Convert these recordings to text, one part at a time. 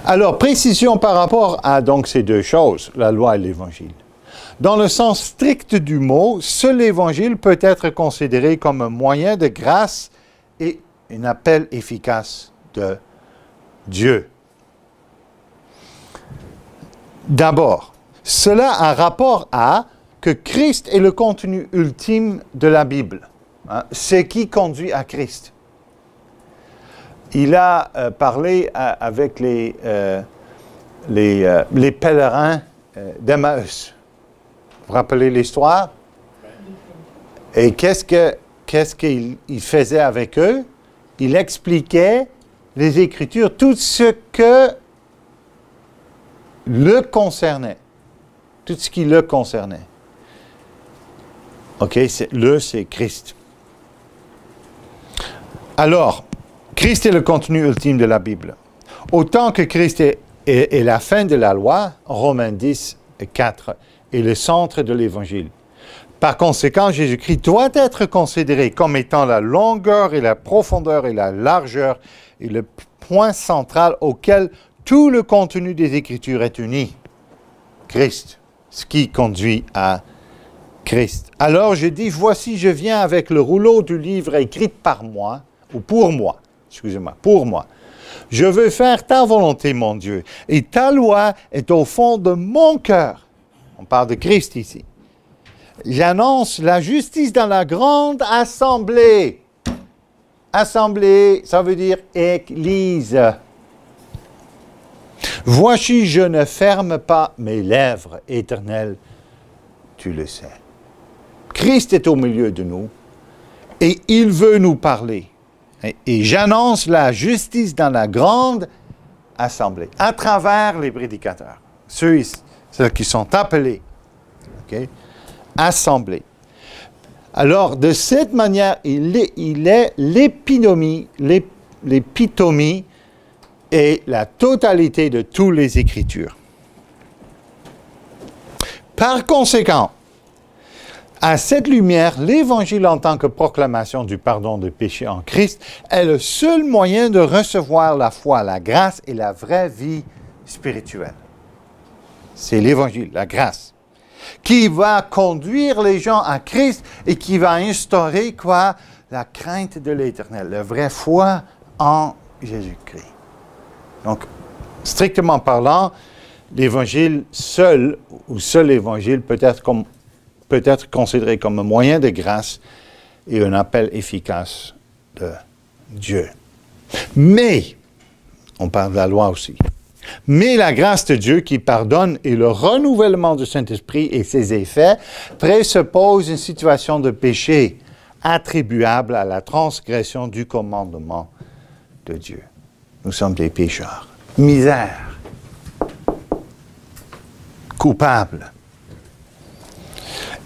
Alors, précision par rapport à donc ces deux choses, la loi et l'Évangile. Dans le sens strict du mot, seul l'Évangile peut être considéré comme un moyen de grâce et un appel efficace de Dieu. D'abord, cela a rapport à que Christ est le contenu ultime de la Bible. Hein, ce qui conduit à Christ. Il a parlé avec les pèlerins d'Emmaüs. Vous vous rappelez l'histoire? Et qu'est-ce qu'il faisait avec eux? Il expliquait les Écritures, tout ce que le concernait. Tout ce qui le concernait. OK, c'est Christ. Alors, Christ est le contenu ultime de la Bible. Autant que Christ est la fin de la loi, Romains 10, 4, est le centre de l'Évangile. Par conséquent, Jésus-Christ doit être considéré comme étant la longueur et la profondeur et la largeur et le point central auquel tout le contenu des Écritures est uni. Christ, ce qui conduit à Christ. Alors je dis, voici, je viens avec le rouleau du livre écrit par moi, ou pour moi, excusez-moi, pour moi. Je veux faire ta volonté, mon Dieu, et ta loi est au fond de mon cœur. On parle de Christ ici. J'annonce la justice dans la grande assemblée. Assemblée, ça veut dire église. Voici, je ne ferme pas mes lèvres, Éternel, tu le sais. Christ est au milieu de nous et il veut nous parler. Et j'annonce la justice dans la grande assemblée, à travers les prédicateurs, ceux qui sont appelés, okay? Assemblés. Alors, de cette manière, il est l'épitomie et la totalité de toutes les Écritures. Par conséquent, à cette lumière, l'Évangile en tant que proclamation du pardon des péchés en Christ est le seul moyen de recevoir la foi, la grâce et la vraie vie spirituelle. C'est l'Évangile, la grâce, qui va conduire les gens à Christ et qui va instaurer quoi? La crainte de l'Éternel, la vraie foi en Jésus-Christ. Donc, strictement parlant, l'Évangile seul, ou seul l'Évangile peut être considéré comme un moyen de grâce et un appel efficace de Dieu. Mais, on parle de la loi aussi, mais la grâce de Dieu qui pardonne et le renouvellement du Saint-Esprit et ses effets présuppose une situation de péché attribuable à la transgression du commandement de Dieu. Nous sommes des pécheurs. Misère. Coupables.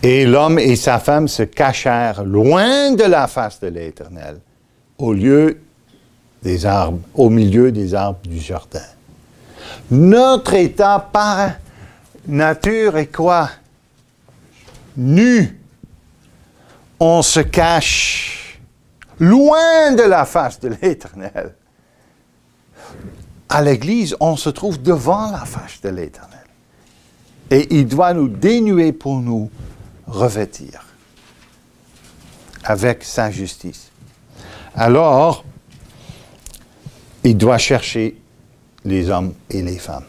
Et l'homme et sa femme se cachèrent loin de la face de l'Éternel, au milieu des arbres du jardin. Notre état par nature est quoi? Nu. On se cache loin de la face de l'Éternel. À l'Église, on se trouve devant la face de l'Éternel. Et il doit nous dénuer pour nous revêtir avec sa justice. Alors, il doit chercher les hommes et les femmes.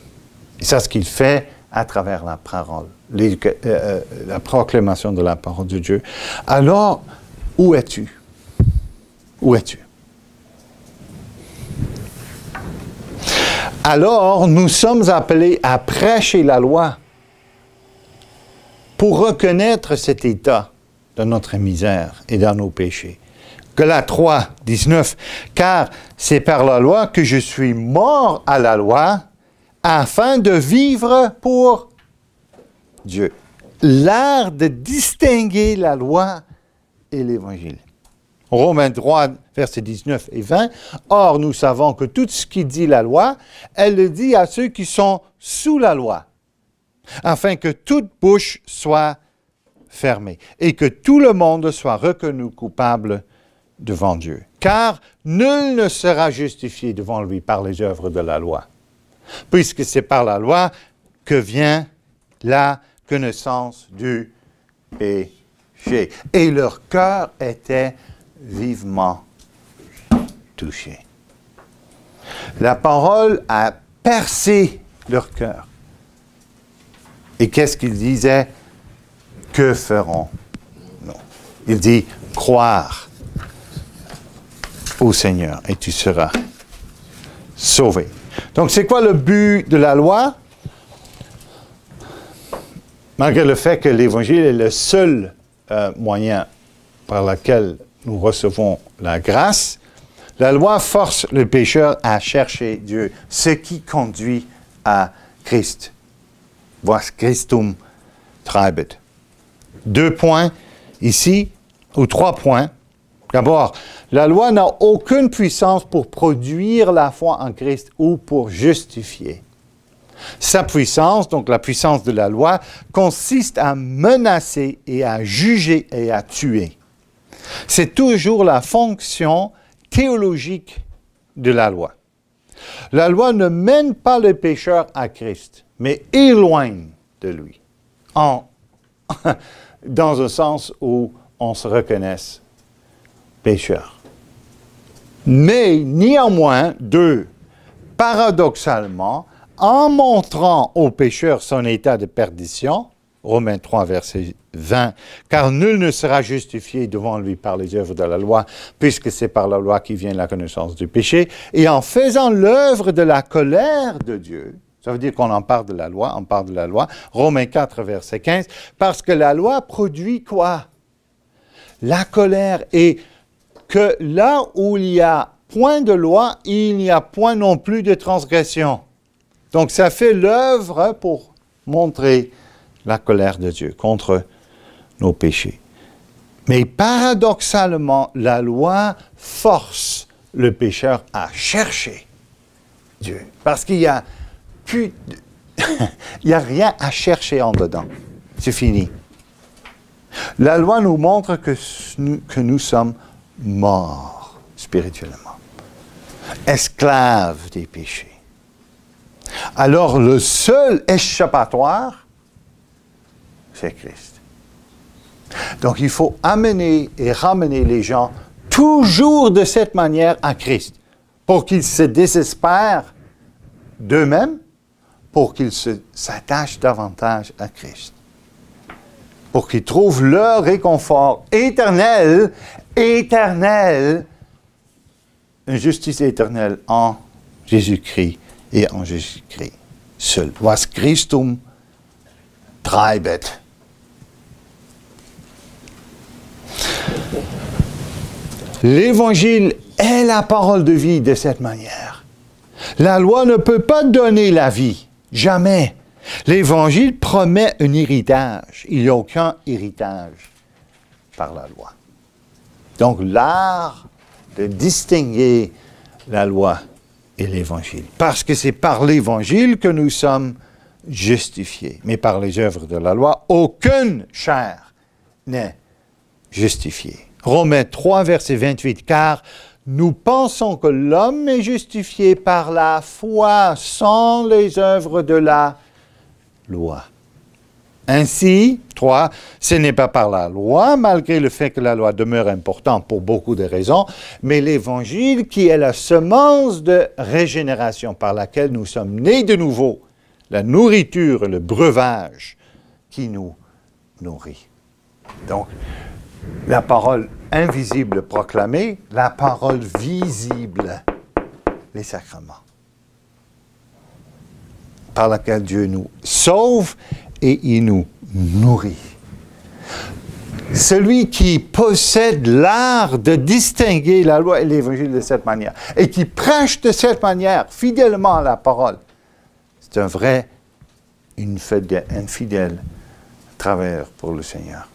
Et c'est ce qu'il fait à travers la parole, la proclamation de la parole de Dieu. Alors, où es-tu? Où es-tu? Alors, nous sommes appelés à prêcher la loi pour reconnaître cet état de notre misère et dans nos péchés. Galates 3, 19, « Car c'est par la loi que je suis mort à la loi, afin de vivre pour Dieu. » L'art de distinguer la loi et l'Évangile. Romains 3, versets 19 et 20, « Or, nous savons que tout ce qui dit la loi, elle le dit à ceux qui sont sous la loi, afin que toute bouche soit fermée et que tout le monde soit reconnu coupable devant Dieu. Car nul ne sera justifié devant lui par les œuvres de la loi. puisque c'est par la loi que vient la connaissance du péché. Et leur cœur était vivement touché. La parole a percé leur cœur. Et qu'est-ce qu'il disait? Que ferons-nous? Il dit, croire au Seigneur et tu seras sauvé. Donc, c'est quoi le but de la loi? Malgré le fait que l'Évangile est le seul moyen par lequel nous recevons la grâce, la loi force le pécheur à chercher Dieu, ce qui conduit à Christ. Was Christum treibet. 2 points ici, ou 3 points. D'abord, la loi n'a aucune puissance pour produire la foi en Christ ou pour justifier. Sa puissance, donc la puissance de la loi, consiste à menacer et à juger et à tuer. C'est toujours la fonction théologique de la loi. La loi ne mène pas le pécheur à Christ, mais éloigne de lui, dans un sens où on se reconnaisse pécheur. Mais néanmoins, paradoxalement, en montrant au pécheur son état de perdition, Romains 3, verset 20, « Car nul ne sera justifié devant lui par les œuvres de la loi, puisque c'est par la loi qui vient la connaissance du péché. » Et en faisant l'œuvre de la colère de Dieu, ça veut dire qu'on en parle de la loi, on parle de la loi, Romains 4, verset 15, parce que la loi produit quoi? La colère. Et que là où il y a point de loi, il n'y a point non plus de transgression. Donc ça fait l'œuvre pour montrer la colère de Dieu contre nos péchés. Mais paradoxalement, la loi force le pécheur à chercher Dieu. Parce qu'il n'y a plus... il n'y a rien à chercher en dedans. C'est fini. La loi nous montre que nous sommes morts spirituellement. Esclaves des péchés. Alors le seul échappatoire, c'est Christ. Donc il faut amener et ramener les gens toujours de cette manière à Christ, pour qu'ils se désespèrent d'eux-mêmes, pour qu'ils s'attachent davantage à Christ, pour qu'ils trouvent leur réconfort éternel, une justice éternelle en Jésus-Christ et en Jésus-Christ seul. Was Christum treibet. L'Évangile est la parole de vie de cette manière. La loi ne peut pas donner la vie, jamais. L'Évangile promet un héritage. Il n'y a aucun héritage par la loi. Donc l'art de distinguer la loi et l'Évangile. Parce que c'est par l'Évangile que nous sommes justifiés. Mais par les œuvres de la loi, aucune chair n'est justifiée. Romains 3, verset 28, « Car nous pensons que l'homme est justifié par la foi sans les œuvres de la loi. » Ainsi, 3, ce n'est pas par la loi, malgré le fait que la loi demeure importante pour beaucoup de raisons, mais l'Évangile qui est la semence de régénération par laquelle nous sommes nés de nouveau, la nourriture, le breuvage qui nous nourrit. Donc, la parole invisible proclamée, la parole visible, les sacrements, par laquelle Dieu nous sauve et il nous nourrit. Celui qui possède l'art de distinguer la loi et l'Évangile de cette manière, et qui prêche de cette manière, fidèlement à la parole, c'est un fidèle travailleur pour le Seigneur.